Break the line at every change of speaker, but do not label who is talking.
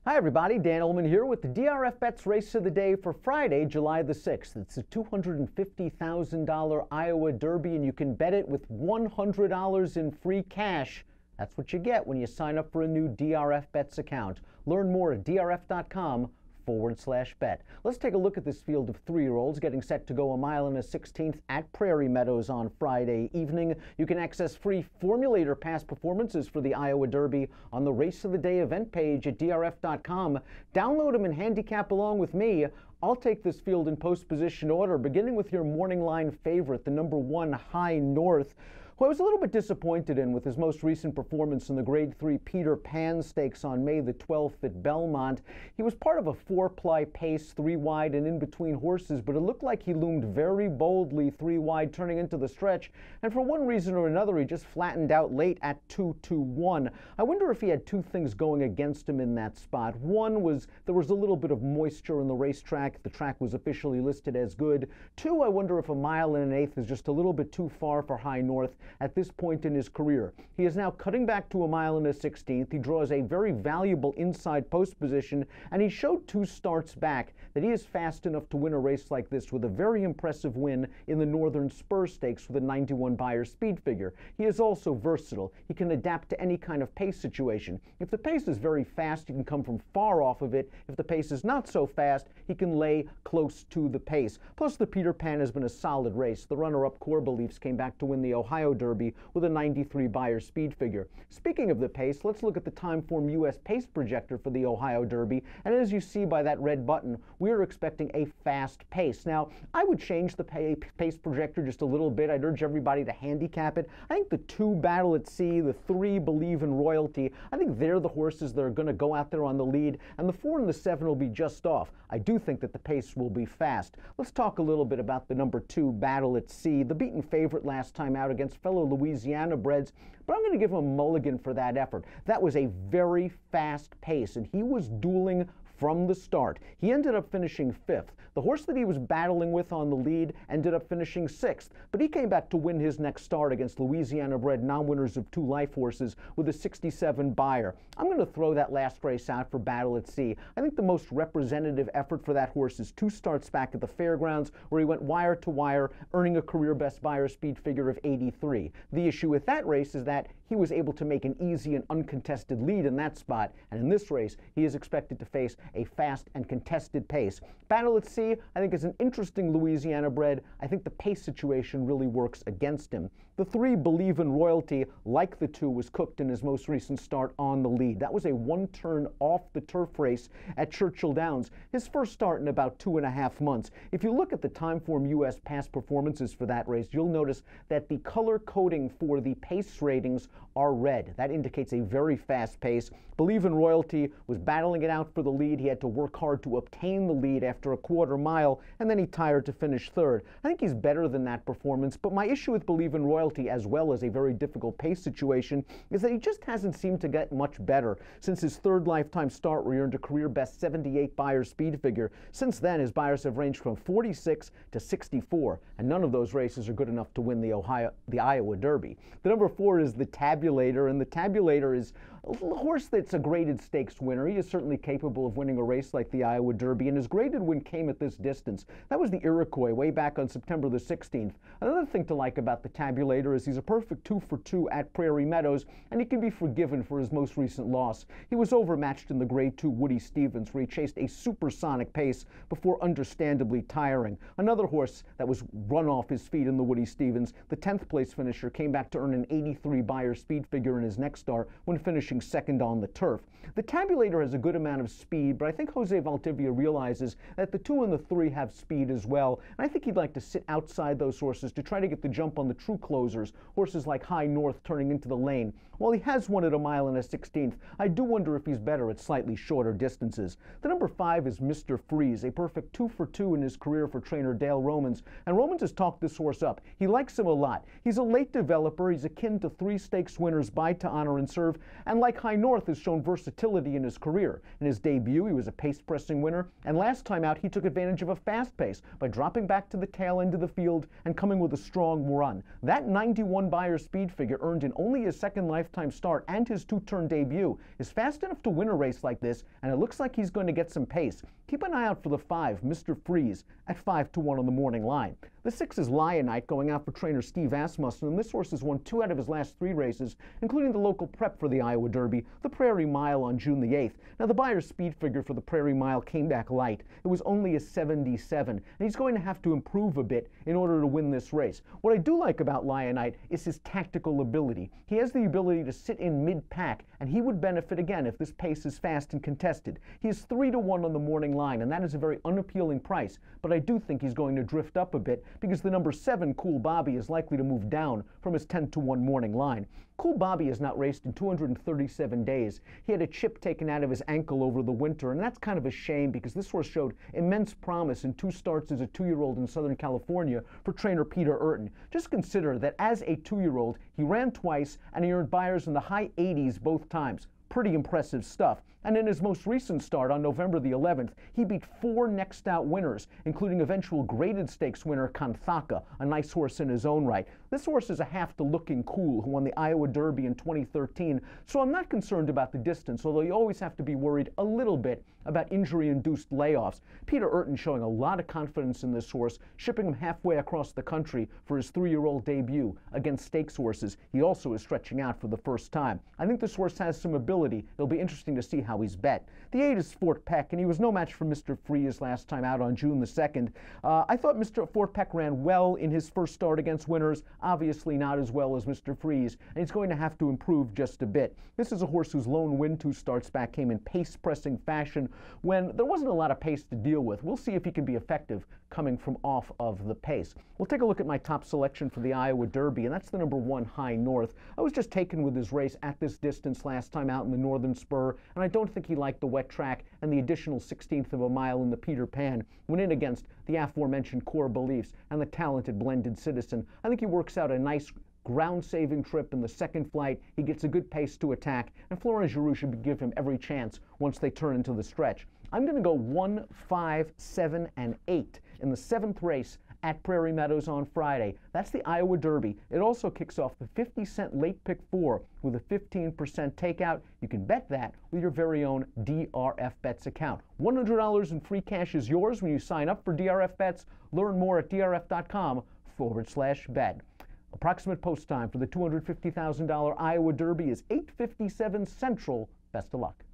Hi everybody, Dan Illman here with the DRFBets race of the day for Friday, July the 6th. It's a $250,000 Iowa Derby and you can bet it with $100 in free cash. That's what you get when you sign up for a new DRFBets account. Learn more at drf.com/bet. Let's take a look at this field of 3-year-olds getting set to go 1 1/16 at Prairie Meadows on Friday evening. You can access free formulator pass performances for the Iowa Derby on the Race of the Day event page at drf.com. Download them and handicap along with me. I'll take this field in post position order, beginning with your morning line favorite, the number 1 High North, who I was a little bit disappointed in with his most recent performance in the Grade 3 Peter Pan Stakes on May the 12th at Belmont. He was part of a 4-ply pace, 3 wide and in between horses, but it looked like he loomed very boldly 3 wide turning into the stretch, and for one reason or another he just flattened out late at 2-2-1. I wonder if he had 2 things going against him in that spot. One was there was a little bit of moisture in the racetrack. The track was officially listed as good. 2, I wonder if 1 1/8 is just a little bit too far for High North at this point in his career. He is now cutting back to 1 1/16. He draws a very valuable inside post position, and he showed 2 starts back that he is fast enough to win a race like this with a very impressive win in the Northern Spur Stakes with a 91 Beyer speed figure. He is also versatile. He can adapt to any kind of pace situation. If the pace is very fast, he can come from far off of it. If the pace is not so fast, he can lay close to the pace. Plus, the Peter Pan has been a solid race. The runner-up Core Beliefs came back to win the Ohio Derby with a 93 Beyer speed figure. Speaking of the pace, let's look at the Timeform US pace projector for the Ohio Derby, and as you see by that red button, we are expecting a fast pace. Now, I would change the pace projector just a little bit. I'd urge everybody to handicap it. I think the 2 Battle at Sea, the 3 Believe in Royalty, I think they're the horses that are going to go out there on the lead, and the 4 and the 7 will be just off. I do think that the pace will be fast. Let's talk a little bit about the number 2 Battle at Sea, the beaten favorite last time out against fellow Louisiana breds, but I'm going to give him a mulligan for that effort. That was a very fast pace, and he was dueling from the start. He ended up finishing 5th. The horse that he was battling with on the lead ended up finishing 6th, but he came back to win his next start against Louisiana-bred non-winners of 2 life horses with a 67 Beyer. I'm going to throw that last race out for Battle at Sea. I think the most representative effort for that horse is 2 starts back at the Fairgrounds, where he went wire to wire, earning a career best Beyer speed figure of 83. The issue with that race is that he was able to make an easy and uncontested lead in that spot, and in this race, he is expected to face a fast and contested pace. Battle at Sea, I think, is an interesting Louisiana bred. I think the pace situation really works against him. The 3 Believe in Royalty, like the 2, was cooked in his most recent start on the lead. That was a 1-turn off the turf race at Churchill Downs, his first start in about 2.5 months. If you look at the Timeform US past performances for that race, you'll notice that the color coding for the pace ratings are red. That indicates a very fast pace. Believe in Royalty was battling it out for the lead. He had to work hard to obtain the lead after a quarter mile, and then he tired to finish 3rd. I think he's better than that performance, but my issue with Believe in Royalty, as well as a very difficult pace situation, is that he just hasn't seemed to get much better since his 3rd lifetime start, where he earned a career best 78 Beyer speed figure. Since then, his Beyers have ranged from 46 to 64, and none of those races are good enough to win the Iowa Derby. The number 4 is the Tabulator, and the Tabulator is a horse that's a graded stakes winner. He is certainly capable of winning a race like the Iowa Derby, and his graded win came at this distance. That was the Iroquois way back on September the 16th. Another thing to like about the Tabulator is he's a perfect 2 for 2 at Prairie Meadows, and he can be forgiven for his most recent loss. He was overmatched in the Grade 2 Woody Stevens, where he chased a supersonic pace before understandably tiring. Another horse that was run off his feet in the Woody Stevens, the 10th place finisher, came back to earn an 83 Beyer speed figure in his next start when finishing 2nd on the turf. The Tabulator has a good amount of speed, but I think Jose Valdivia realizes that the 2 and the 3 have speed as well, and I think he'd like to sit outside those horses to try to get the jump on the true closers, horses like High North turning into the lane. While he has won at 1 1/16, I do wonder if he's better at slightly shorter distances. The number 5 is Mr. Freeze, a perfect 2 for 2 in his career for trainer Dale Romans, and Romans has talked this horse up. He likes him a lot. He's a late developer. He's akin to 3 stakes winners By to Honor and Serve, and like High North, has shown versatility in his career. In his debut, he was a pace-pressing winner, and last time out, he took advantage of a fast pace by dropping back to the tail end of the field and coming with a strong run. That 91 Beyer speed figure earned in only his 2nd life lifetime start and his two-turn debut, is fast enough to win a race like this, and it looks like he's going to get some pace. Keep an eye out for the 5, Mr. Freeze, at 5-1 on the morning line. The 6 is Lionite, going out for trainer Steve Asmussen, and this horse has won 2 out of his last 3 races, including the local prep for the Iowa Derby, the Prairie Mile on June the 8th. Now, the Buyer's speed figure for the Prairie Mile came back light. It was only a 77, and he's going to have to improve a bit in order to win this race. What I do like about Lionite is his tactical ability. He has the ability to sit in mid-pack, and he would benefit again if this pace is fast and contested. He is 3-1 on the morning line, and that is a very unappealing price, but I do think he's going to drift up a bit because the number 7, Cool Bobby, is likely to move down from his 10-1 morning line. Cool Bobby has not raced in 237 days. He had a chip taken out of his ankle over the winter, and that's kind of a shame because this horse showed immense promise in 2 starts as a 2-year-old in Southern California for trainer Peter Urton. Just consider that as a 2-year-old, he ran twice and he earned Buyers in the high 80s both times. Pretty impressive stuff. And in his most recent start on November the 11th, he beat 4 next out winners, including eventual graded stakes winner Kanthaka, a nice horse in his own right. This horse is a half to Looking Cool, who won the Iowa Derby in 2013, so I'm not concerned about the distance, although you always have to be worried a little bit about injury-induced layoffs. Peter Urton showing a lot of confidence in this horse, shipping him halfway across the country for his 3-year-old debut against stakes horses. He also is stretching out for the first time. I think this horse has some ability. It'll be interesting to see how he's bet. The 8 is Fort Peck, and he was no match for Mr. Freeze last time out on June the 2nd. I thought Mr. Fort Peck ran well in his first start against winners, obviously not as well as Mr. Freeze, and he's going to have to improve just a bit. This is a horse whose lone win 2 starts back came in pace-pressing fashion when there wasn't a lot of pace to deal with. We'll see if he can be effective coming from off of the pace. We'll take a look at my top selection for the Iowa Derby, and that's the number 1, High North. I was just taken with his race at this distance last time out in the Northern Spur, and I don't think he liked the wet track and the additional 16th of a mile in the Peter Pan went in against the aforementioned core beliefs and the talented Blended Citizen. I think he works out a nice ground-saving trip in the second flight. He gets a good pace to attack, and Florent Giroux should give him every chance once they turn into the stretch. I'm going to go 1, 5, 7, and 8 in the 7th race at Prairie Meadows on Friday. That's the Iowa Derby. It also kicks off the 50-cent late pick 4 with a 15% takeout. You can bet that with your very own DRFBets account. $100 in free cash is yours when you sign up for DRFBets. Learn more at drf.com/bet. Approximate post time for the $250,000 Iowa Derby is 8:57 Central. Best of luck.